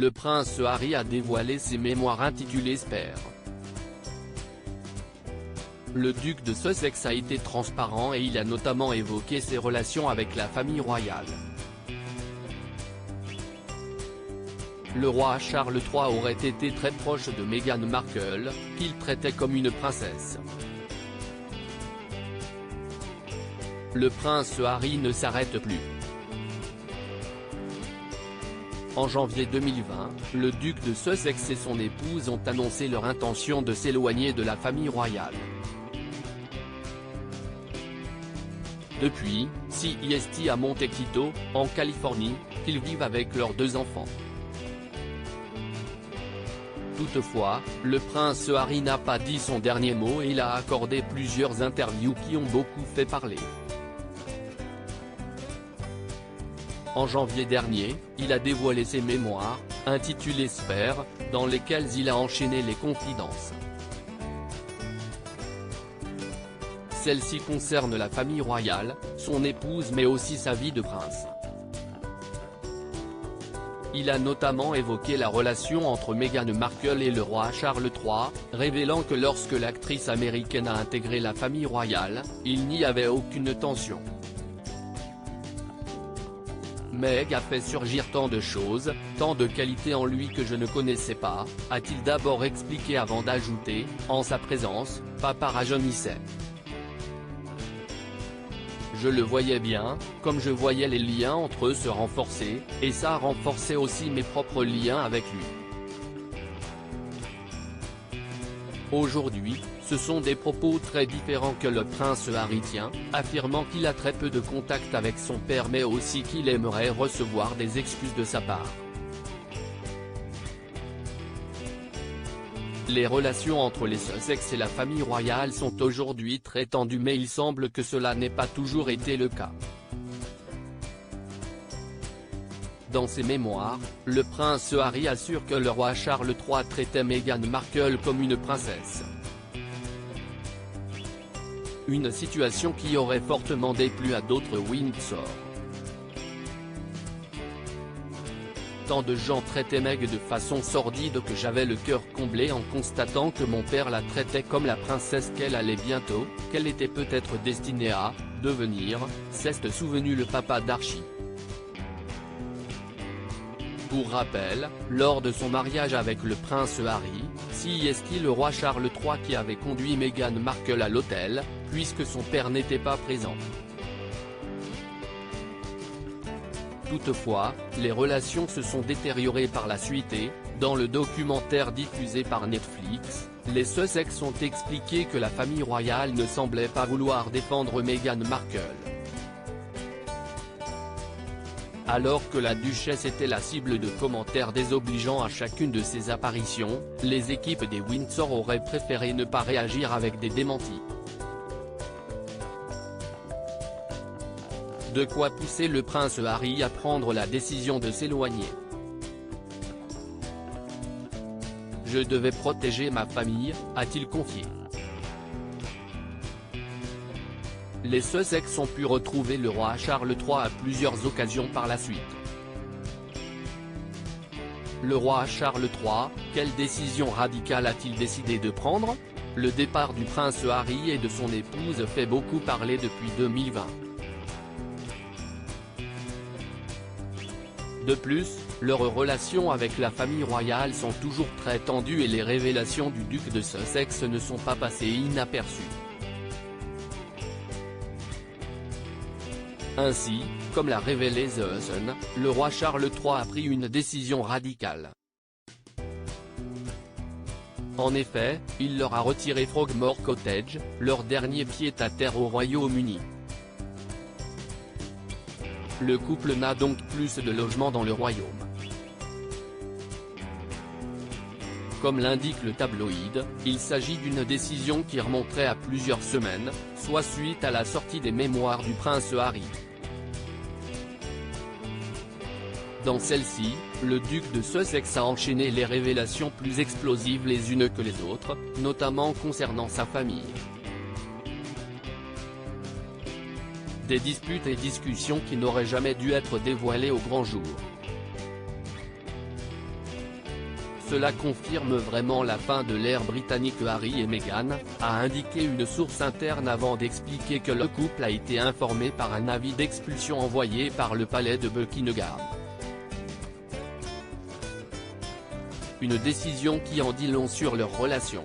le prince Harry a dévoilé ses mémoires intitulées Spare. Le duc de Sussex a été transparent et il a notamment évoqué ses relations avec la famille royale. Le roi Charles III aurait été très proche de Meghan Markle, qu'il traitait comme une princesse. Le prince Harry ne s'arrête plus. En janvier 2020, le duc de Sussex et son épouse ont annoncé leur intention de s'éloigner de la famille royale. Depuis, CEST à Montecito, en Californie, qu'ils vivent avec leurs 2 enfants. Toutefois, le prince Harry n'a pas dit son dernier mot et il a accordé plusieurs interviews qui ont beaucoup fait parler. En janvier dernier, il a dévoilé ses mémoires, intitulées Spare, dans lesquelles il a enchaîné les confidences. Celle-ci concerne la famille royale, son épouse mais aussi sa vie de prince. Il a notamment évoqué la relation entre Meghan Markle et le roi Charles III, révélant que lorsque l'actrice américaine a intégré la famille royale, il n'y avait aucune tension. Meg a fait surgir tant de choses, tant de qualités en lui que je ne connaissais pas, a-t-il d'abord expliqué avant d'ajouter, en sa présence, papa rajeunissait. Je le voyais bien, comme je voyais les liens entre eux se renforcer, et ça a renforcé aussi mes propres liens avec lui. Aujourd'hui, ce sont des propos très différents que le prince Harry tient, affirmant qu'il a très peu de contact avec son père mais aussi qu'il aimerait recevoir des excuses de sa part. Les relations entre les Sussex et la famille royale sont aujourd'hui très tendues mais il semble que cela n'ait pas toujours été le cas. Dans ses mémoires, le prince Harry assure que le roi Charles III traitait Meghan Markle comme une princesse. Une situation qui aurait fortement déplu à d'autres Windsor. Tant de gens traitaient Meg de façon sordide que j'avais le cœur comblé en constatant que mon père la traitait comme la princesse qu'elle allait bientôt, qu'elle était peut-être destinée à devenir, s'est souvenu le papa d'Archie. Pour rappel, lors de son mariage avec le prince Harry, CEST le roi Charles III qui avait conduit Meghan Markle à l'hôtel, puisque son père n'était pas présent. Toutefois, les relations se sont détériorées par la suite et, dans le documentaire diffusé par Netflix, les Sussex ont expliqué que la famille royale ne semblait pas vouloir défendre Meghan Markle. Alors que la duchesse était la cible de commentaires désobligeants à chacune de ses apparitions, les équipes des Windsor auraient préféré ne pas réagir avec des démentis. De quoi pousser le prince Harry à prendre la décision de s'éloigner. Je devais protéger ma famille, a-t-il confié. Les Sussex ont pu retrouver le roi Charles III à plusieurs occasions par la suite. Le roi Charles III, quelle décision radicale a-t-il décidé de prendre? Le départ du prince Harry et de son épouse fait beaucoup parler depuis 2020. De plus, leurs relations avec la famille royale sont toujours très tendues et les révélations du duc de Sussex ne sont pas passées inaperçues. Ainsi, comme l'a révélé The Sun, le roi Charles III a pris une décision radicale. En effet, il leur a retiré Frogmore Cottage, leur dernier pied-à-terre au Royaume-Uni. Le couple n'a donc plus de logement dans le royaume. Comme l'indique le tabloïd, il s'agit d'une décision qui remonterait à plusieurs semaines, soit suite à la sortie des mémoires du prince Harry. Dans celle-ci, le duc de Sussex a enchaîné les révélations plus explosives les unes que les autres, notamment concernant sa famille. Des disputes et discussions qui n'auraient jamais dû être dévoilées au grand jour. Cela confirme vraiment la fin de l'ère britannique Harry et Meghan, a indiqué une source interne avant d'expliquer que le couple a été informé par un avis d'expulsion envoyé par le palais de Buckingham. Une décision qui en dit long sur leur relation.